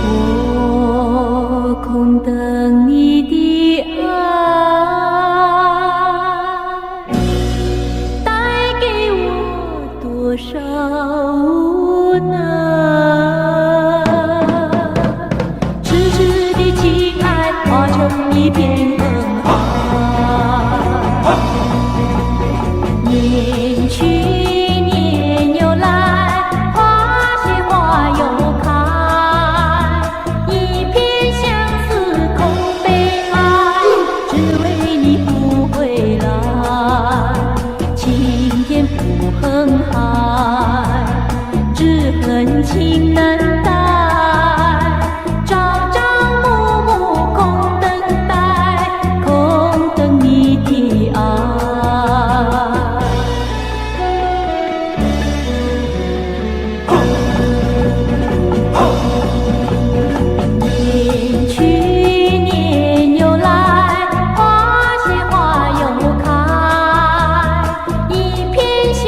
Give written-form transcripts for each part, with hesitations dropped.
我空等你的爱，带给我多少无奈。痴痴的情爱化成一片恨海，年去年又来，花谢花又开，一片相思空悲哀，只为你不回来。青天不恨海，只恨情难待，朝朝暮暮空等待，空等你的爱。年去年又来，花谢花又开，一片相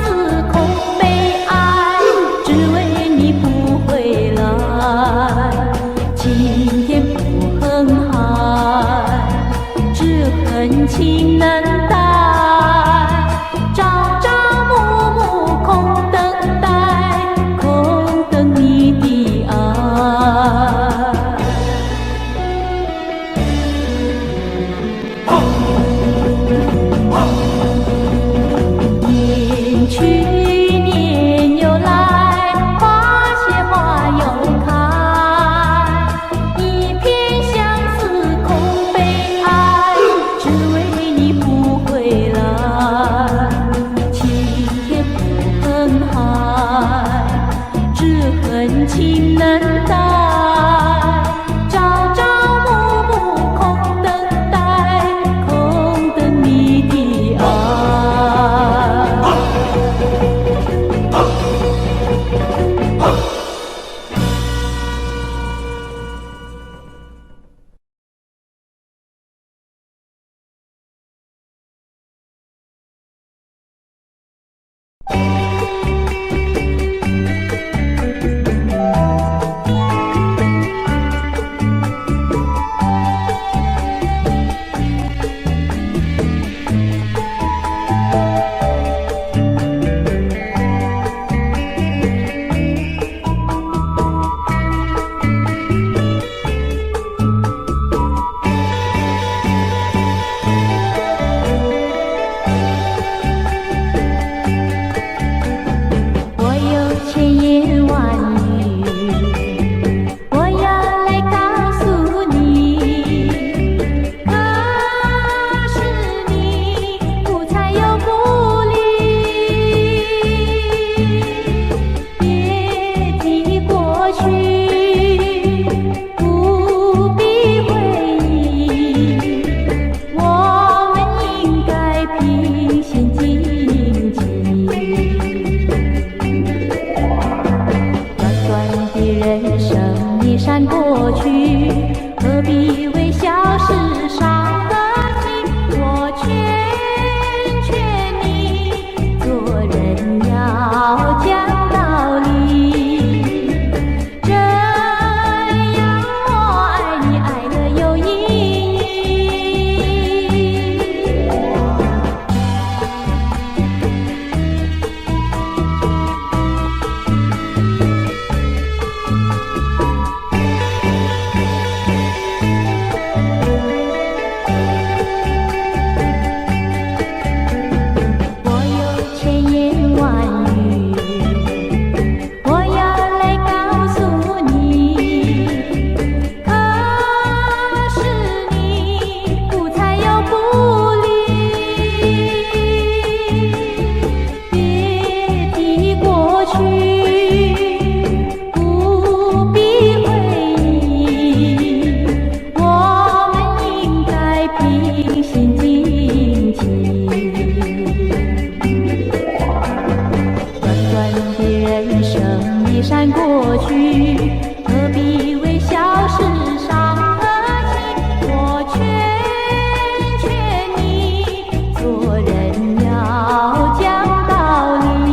思空悲哀，只为你不回来。青天不恨海，只恨情难待，朝朝暮暮空等待，空等你的爱。年去年又来，花谢花又开，一片相思空悲哀，只为你不回来。青天不恨海，只恨情难待，朝朝暮暮空等待，空等你的爱。我有千言万语，我要来告诉你，可是你不睬又不理，别提过去，不必回忆，我们应该平心静气。短短的人生一闪过去，何必为小事伤了心？我劝劝你，做人要讲道理，这样我爱你爱得有意义。我有千言万语，我要来告诉你，可是你不睬又不理，别提过去，不必回忆，我们应该平心静气。短短的人生一闪过去，何必为小事伤了心？我劝劝你，做人要讲道理，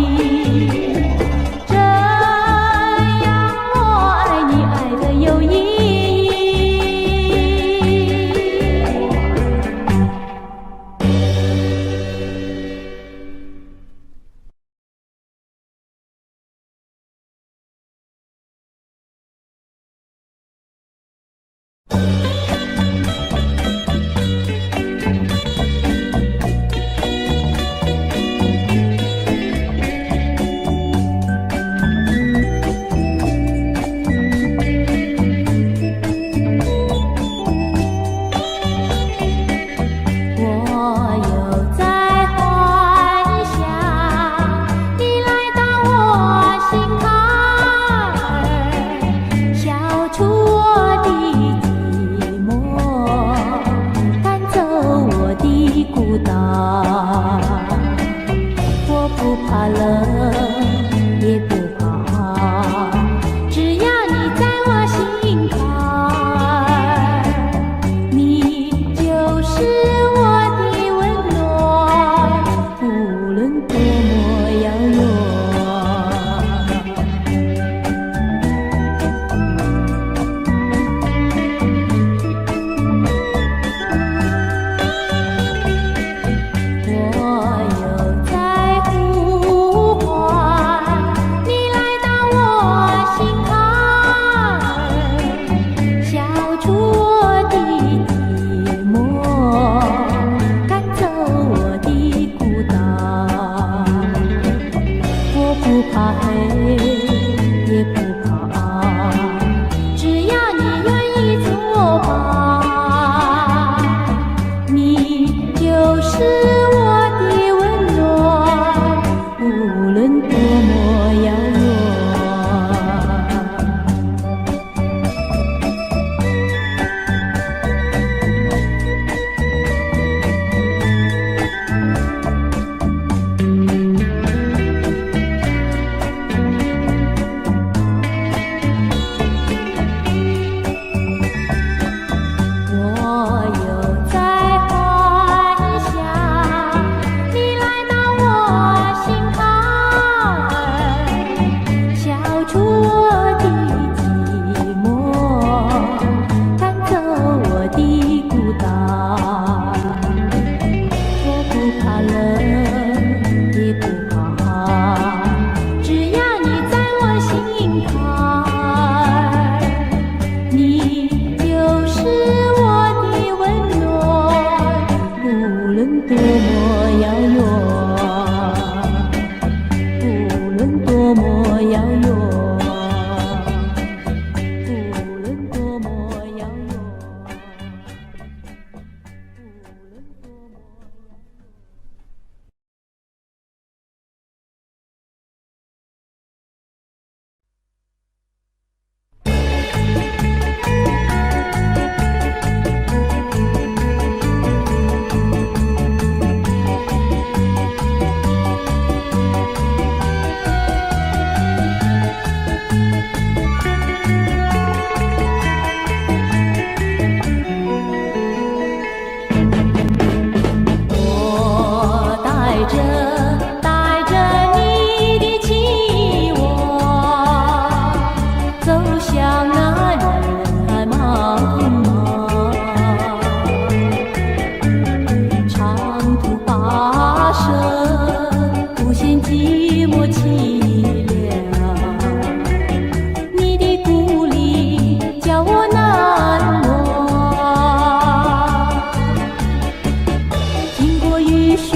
雨雪，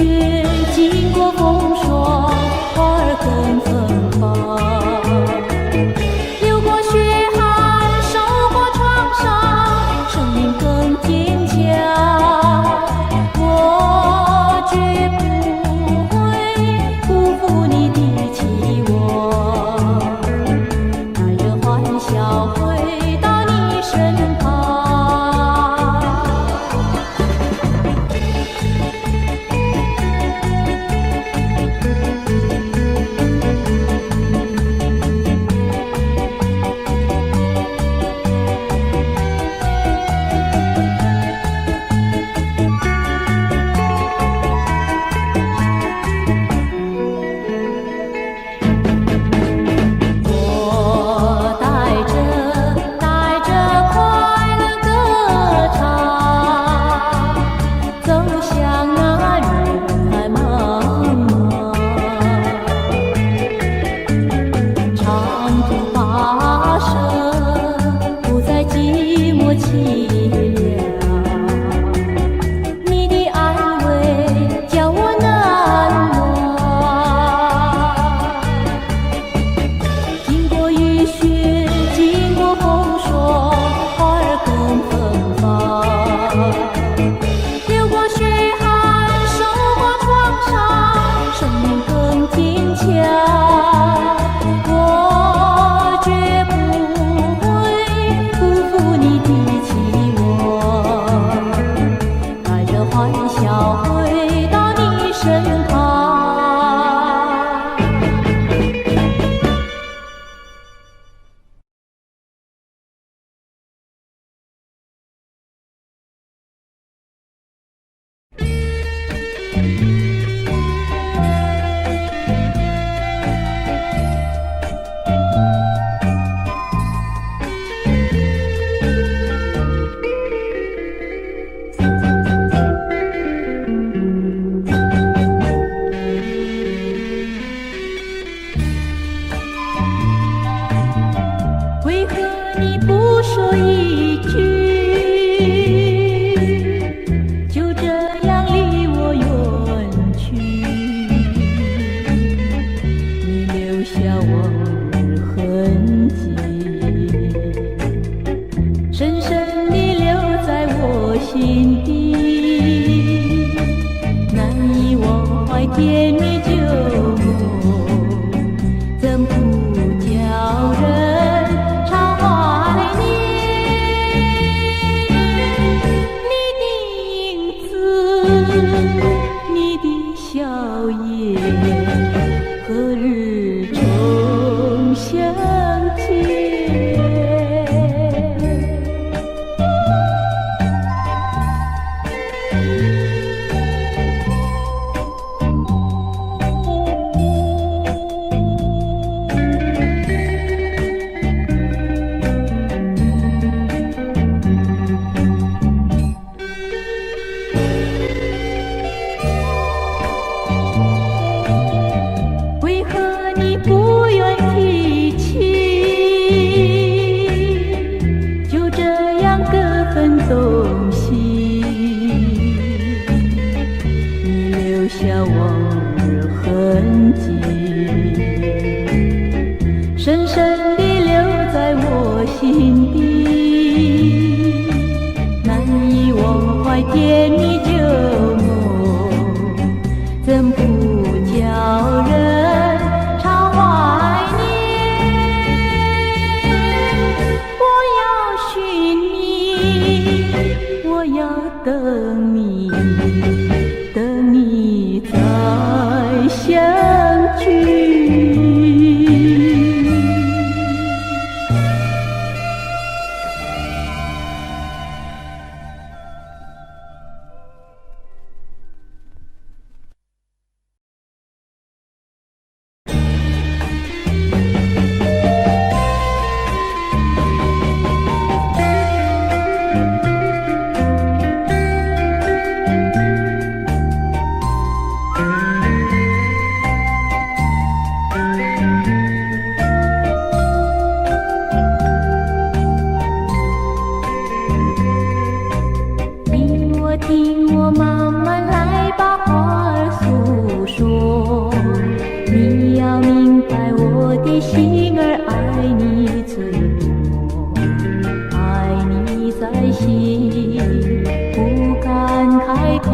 经过风霜，花儿更芬芳。流过血汗，受过创伤，生命更坚强。我绝不会辜负你的期望，带着欢笑回到你身旁。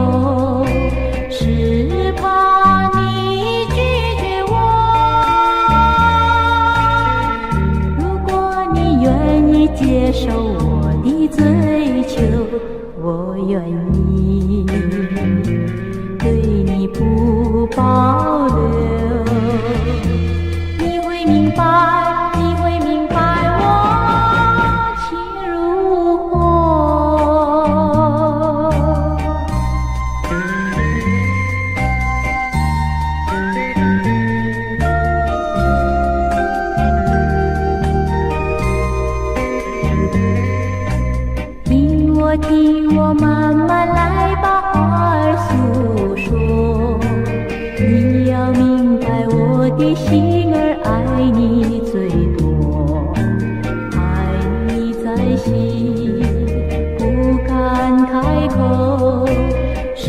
口，是怕你拒绝我。如果你愿意接受我的追求，我愿意对你不保留。你会明白，你会明白我情如火。听我，听我，慢慢来把话儿诉说。你要明白我的心儿爱你最多，爱你在心不敢开口，是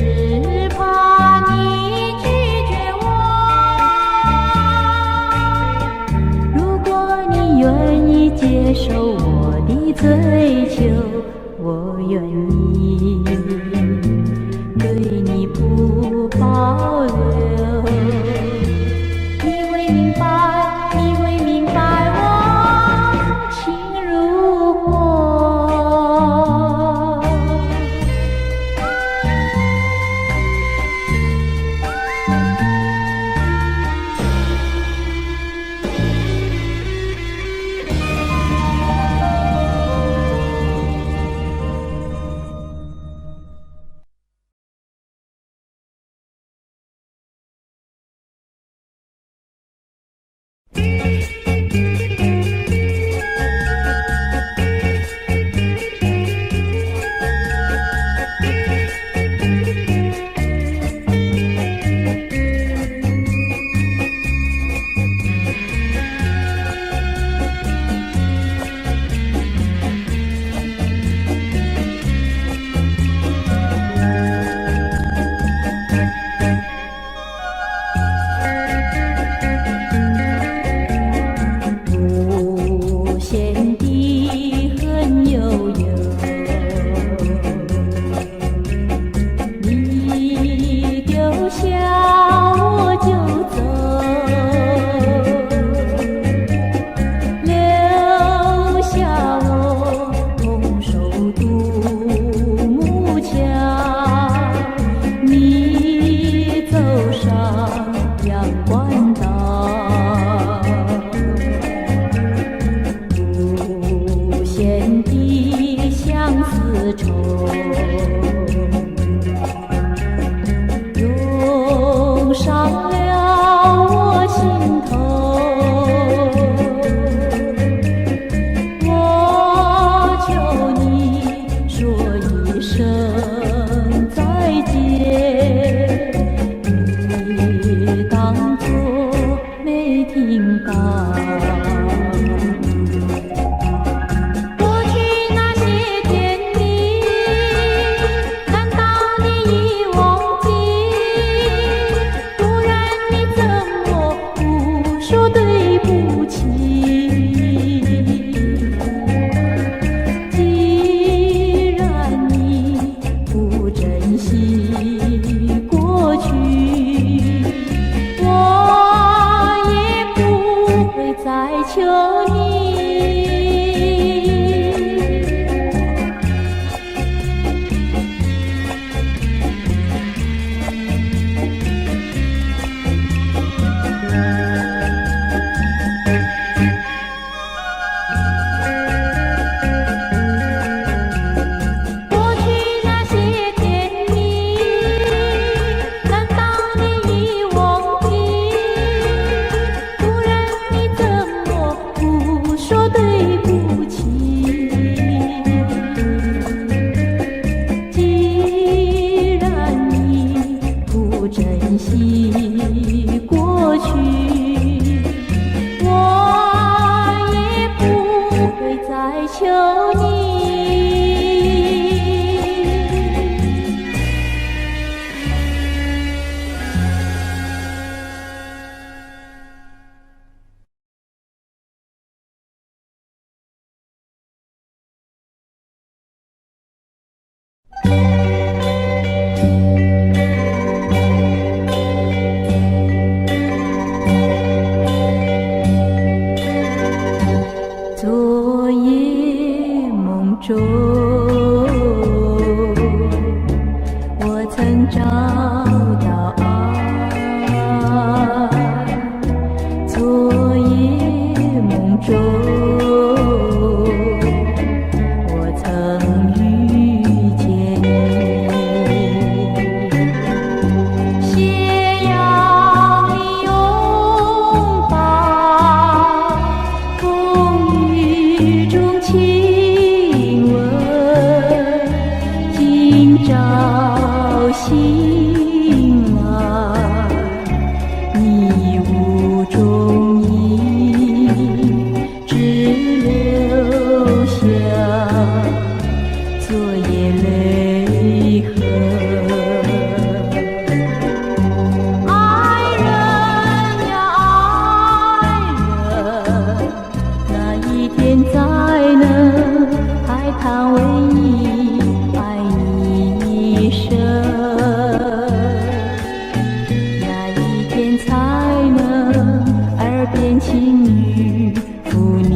怕你拒绝我。如果你愿意接受我的追求，我愿意对你不保留。你会明白，你会明白我情如火。无限的恨悠悠，你丢下我就走，留下我空手独木桥。你走上阳关道，无限的相思愁，永到爱。昨夜梦中，我曾遇见你，斜阳里拥抱，风雨中亲吻，今朝醒来，你无踪影，只留下昨夜泪痕。爱人呀爱人，哪一天才能还盼为你爱一生？哪一天才能耳边轻语抚你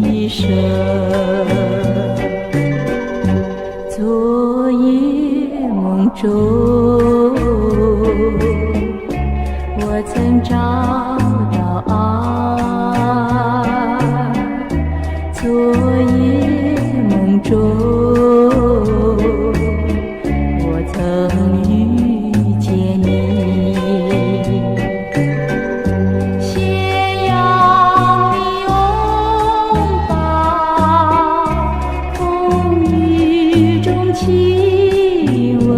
一生？昨夜梦中，我曾找到爱。昨夜梦中，我曾遇见你，斜阳里拥抱，风雨中亲吻，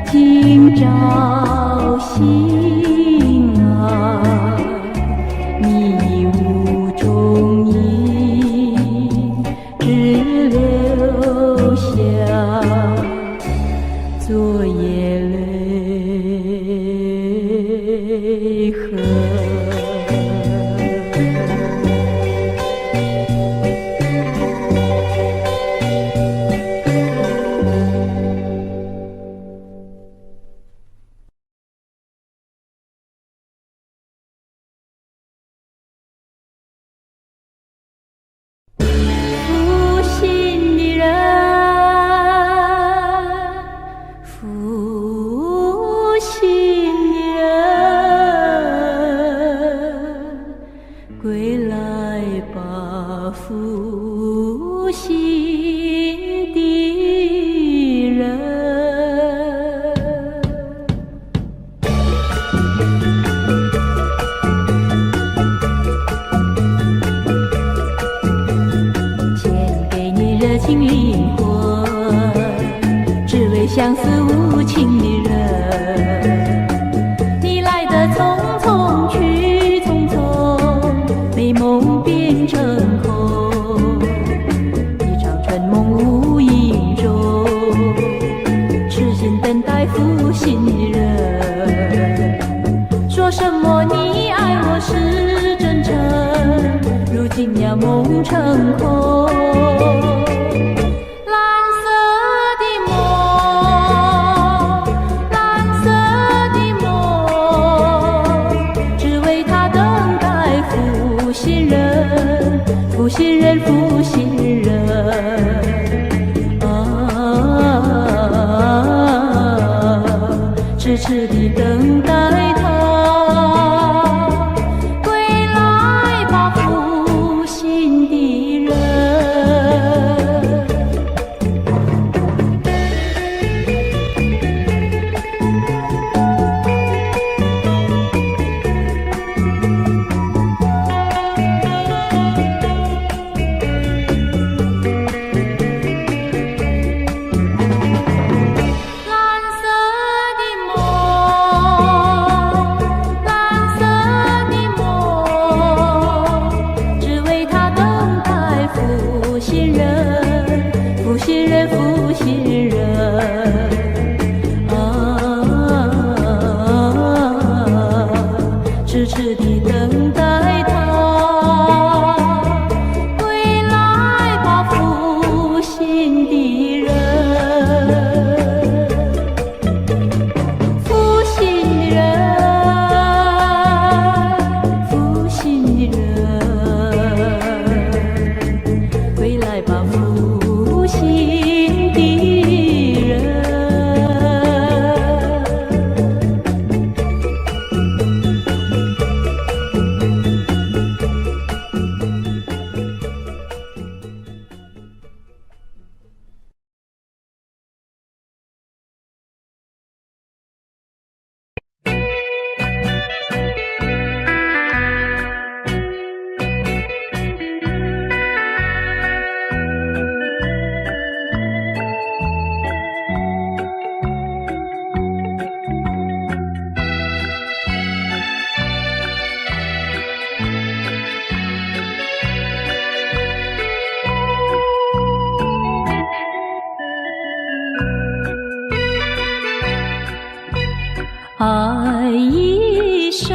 今朝醒来，你无踪影，只留下昨夜泪痕。负心的人，负心的人，归来吧，负心的人。献给你热情灵魂，只为相思无情的人。你来的匆匆，去匆匆，美梦变成空。一场春梦无影踪，痴心等待负心的人。说什么你爱我是真诚，如今呀梦成空。蓝色的梦，蓝色的梦，只为他等待负心人，负心人，负心人。痴痴地等待他归来吧，负心的人。蓝色的梦，爱一生，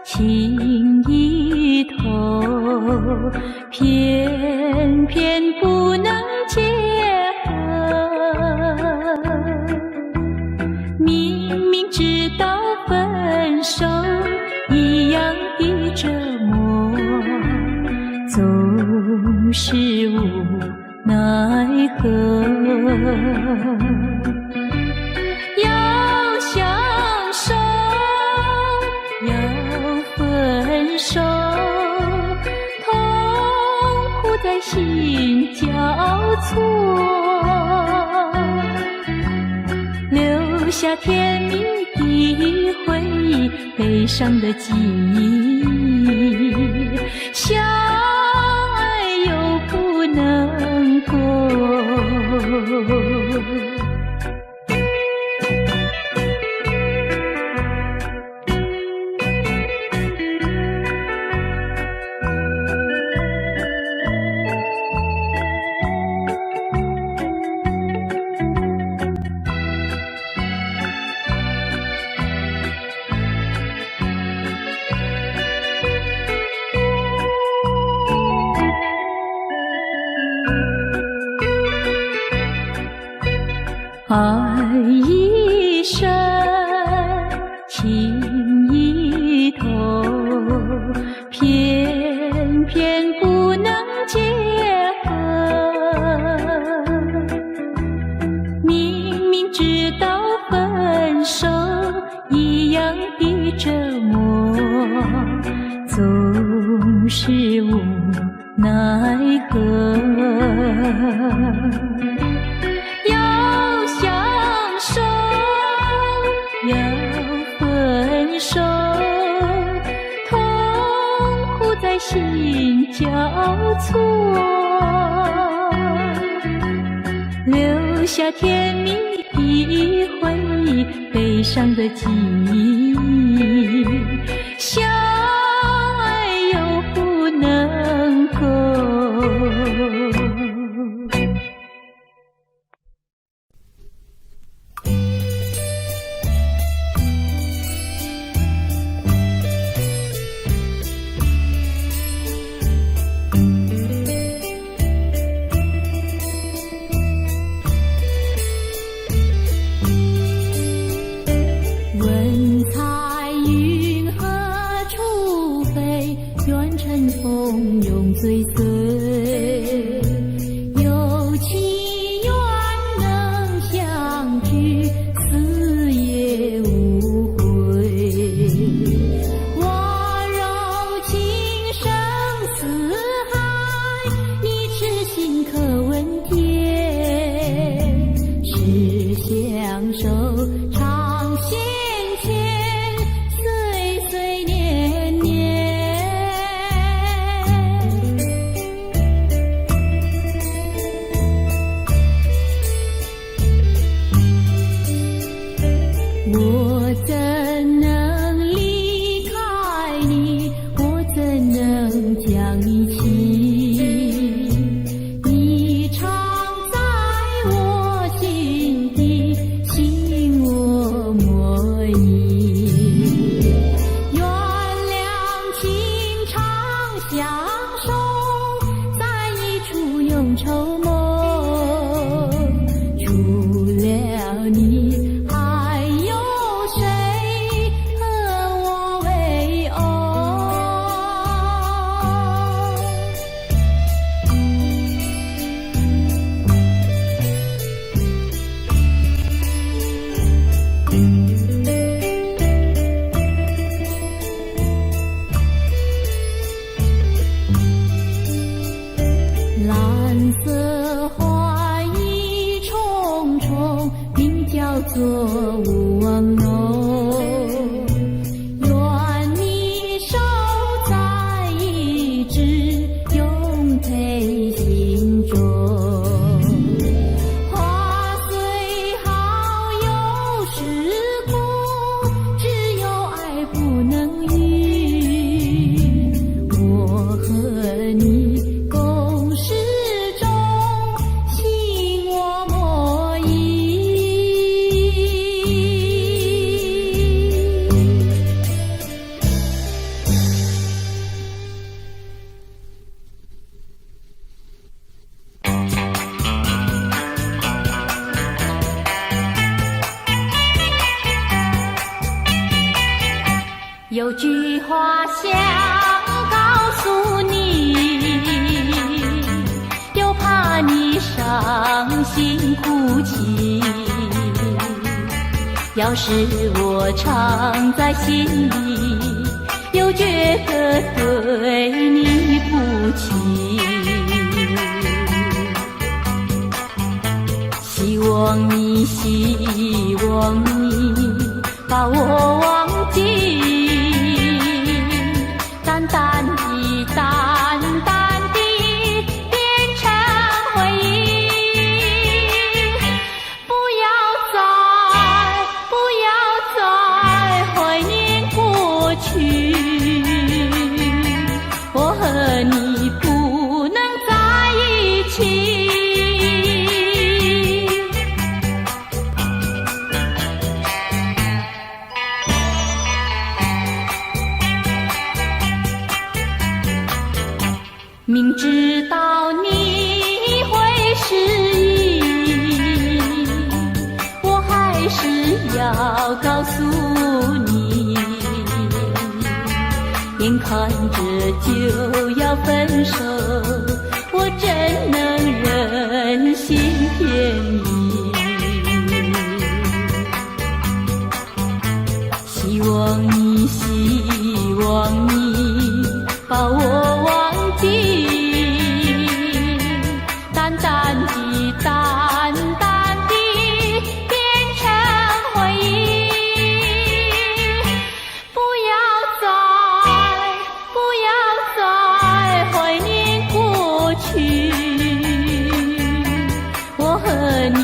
情一头，偏偏不能结合。明明知道分手一样的折磨，总是无奈何。要相守，要分手，痛苦在心交错，留下甜蜜的回忆，悲伤的记忆，相爱又不能够。爱一生，情一头，偏偏不能结合。明明知道分手一样的折磨，总是无奈何。要相守，要分手，痛苦在心交错，留下甜蜜的回忆，悲伤的记忆，相爱又不能够。问彩云何处飞，愿乘风永追随。有情愿能相聚，死也无悔。我柔情深似海，你痴心可问天。是相守长线牵，岁岁年年。我怎能离开你？我怎能将你弃？你常在我心底，心我莫疑。原谅情长相守，在一处永愁梦。除了你，还有谁和我为偶？蓝色花意重重，名叫做勿忘浓。愿你守在一直，永陪心中。花虽好有时苦，只有爱不能语。我和你共事中，心我莫疑。有句话想告诉你，又怕你伤心哭泣。要是我藏在心里，又觉得对你不起。希望你把我忘记，淡淡的淡淡的变成回忆，不要再怀念过去，我和你不能在一起。明知道你会失忆，我还是要告诉你，眼看着就要分手，我怎能忍心骗你？希望你把我忘记，淡淡的淡淡的变成回忆，不要再怀念过去，我和你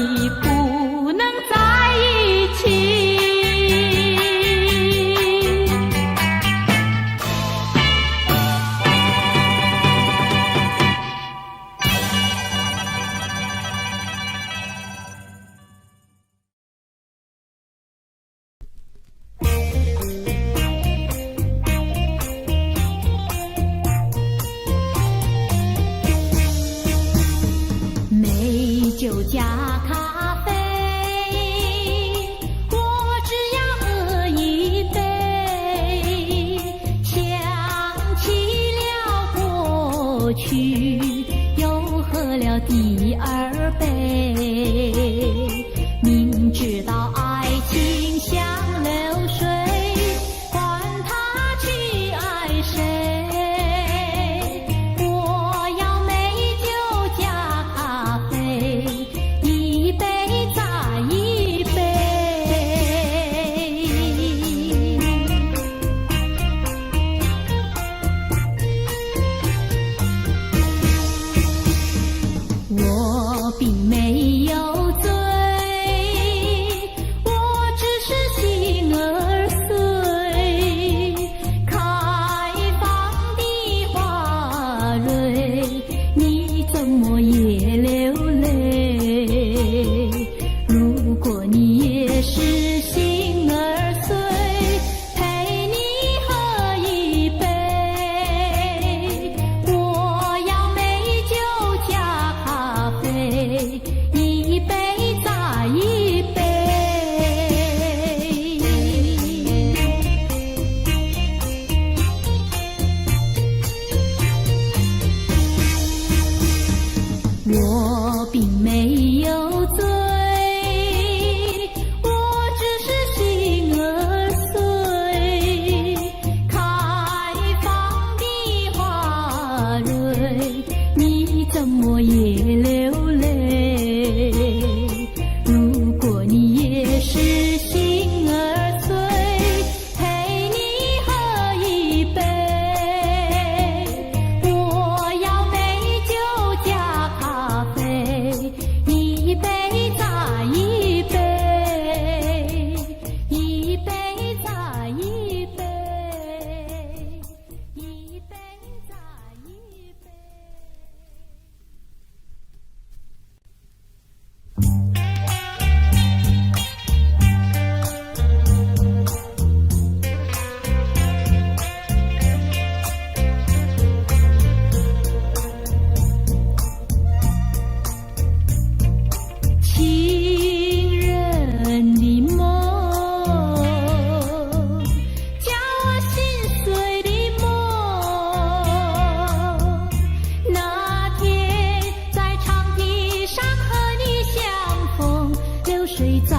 水在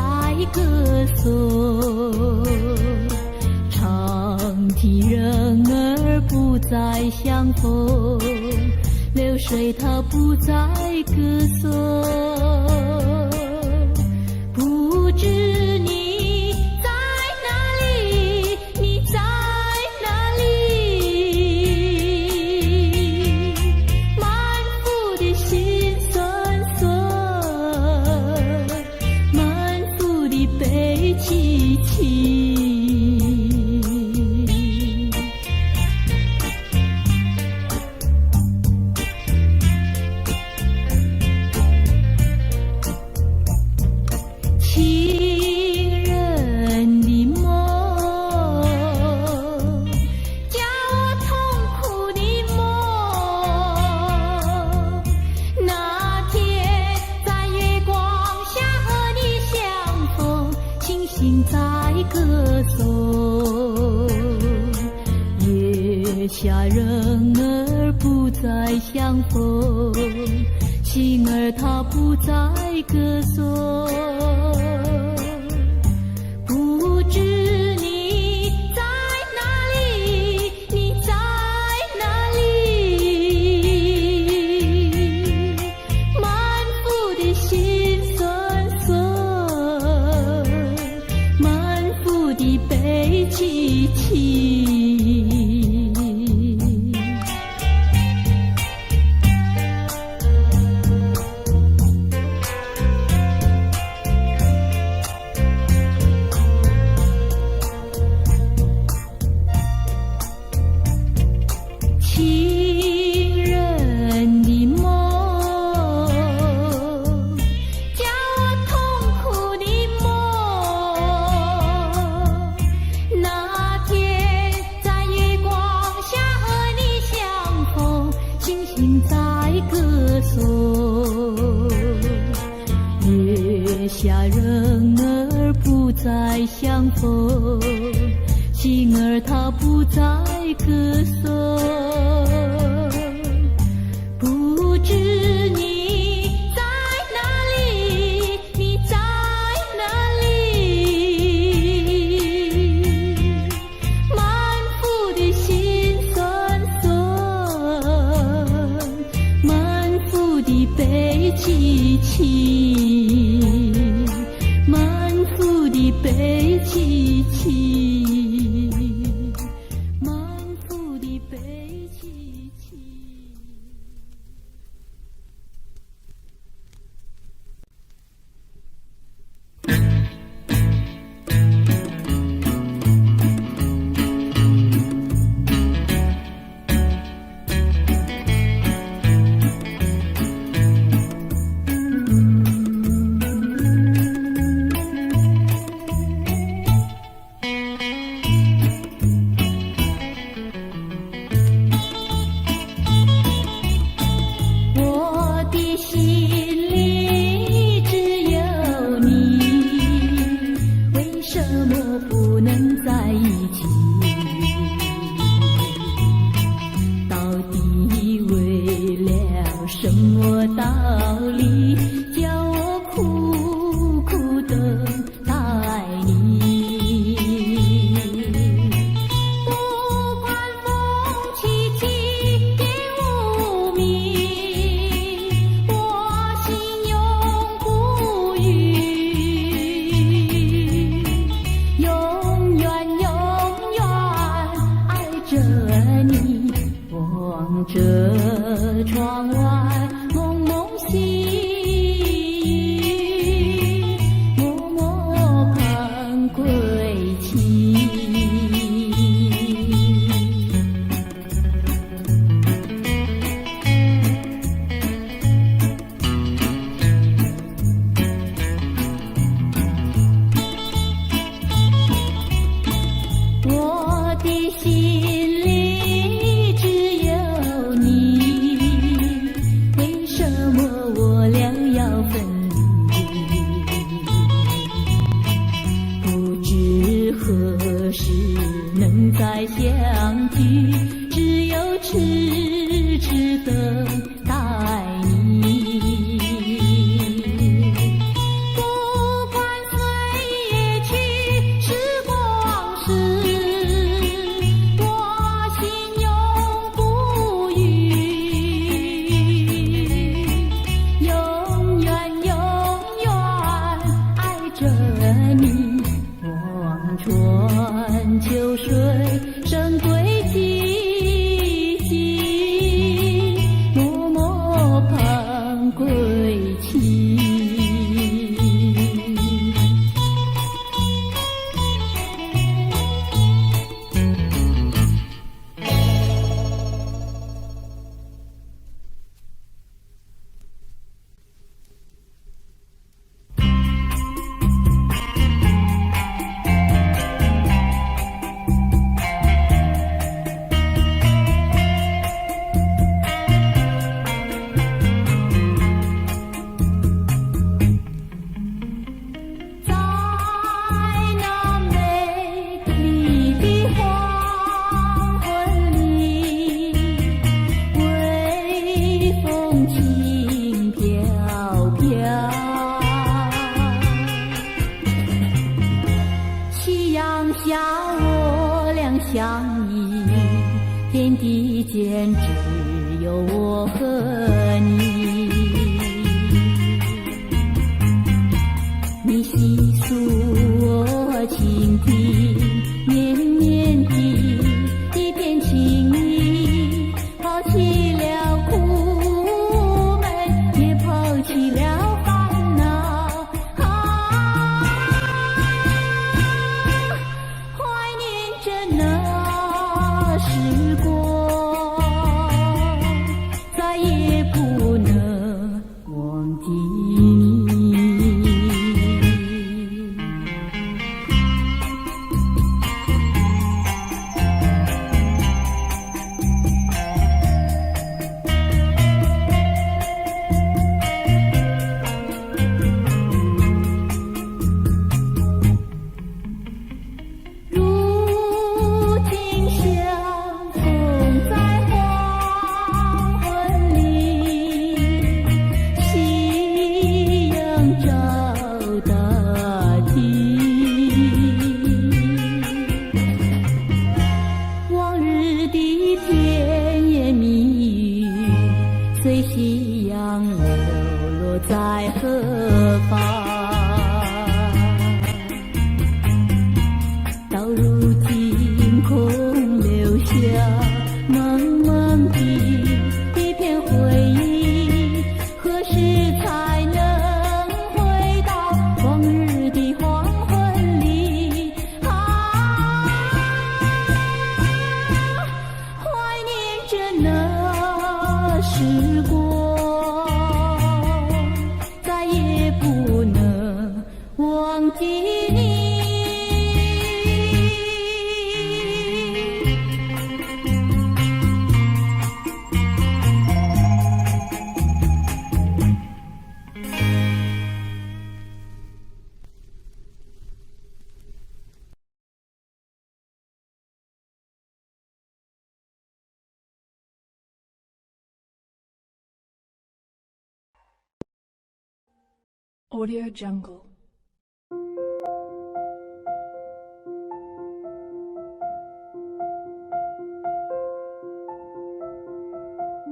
歌颂，长堤人儿不再相逢，流水它不再歌颂。不知你在哪里，你在哪里？满腹的心酸酸，满腹的悲戚戚。下人儿不再相逢，心儿它不再歌颂。不知你在哪里，你在哪里？满腹的心酸酸，满腹的悲戚戚。下人儿不再相逢，心儿它不再歌颂。不知你在哪里，你在哪里？满腹的心酸酸，满腹的悲戚戚。悲戚戚，满腹的悲戚戚。窗外蒙蒙细雨，默默盼归期。我的心里只有你，为什么我俩要分离？不知何时能再相聚，只有痴痴等待你。不管你，望穿秋水深归寂静，默默盼归期。轻飘飘，夕阳下我俩相依，天地间只有我和你。你细诉我倾听，绵绵的一片情意，抛弃了苦闷，也抛弃了烦恼。怀念着那时光，再也不能忘记你。随夕阳流落在何方？到如今空留下茫茫的一片回忆，何时才能回到往日的黄昏里？怀念着那时光，再也不能忘记你。Audio Jungle.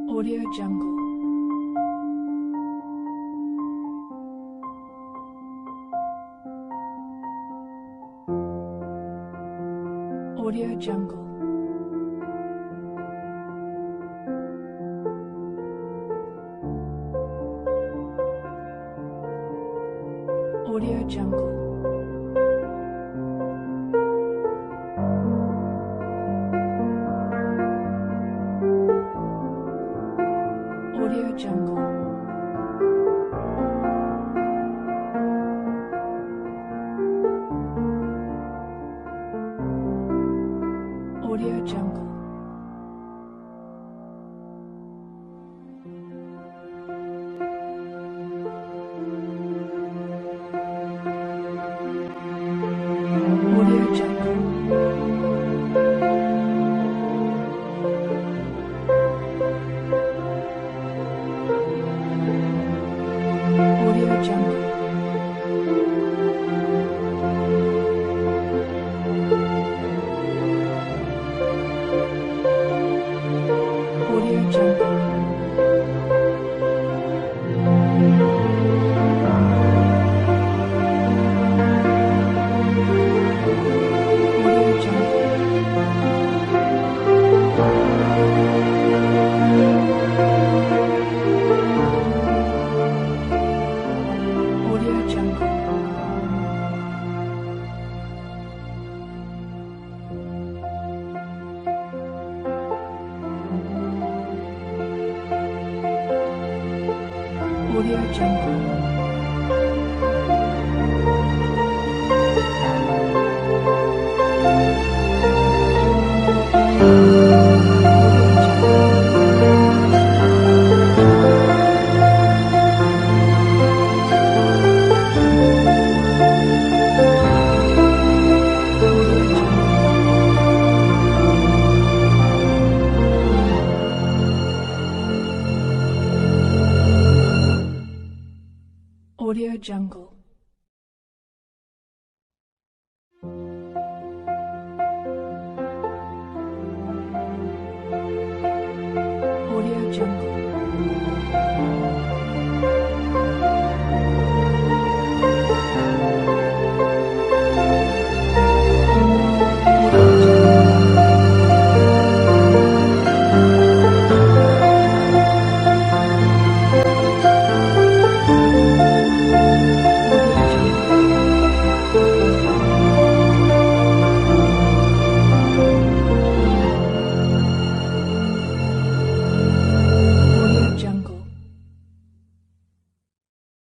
Audio Jungle. Audio Jungle. Audio Jungle. Audio Jungle. Audio Jungle. Audio Jungle. Audio Jungle. Audio Jungle. Audio Jungle. Audio Jungle. Audio Jungle.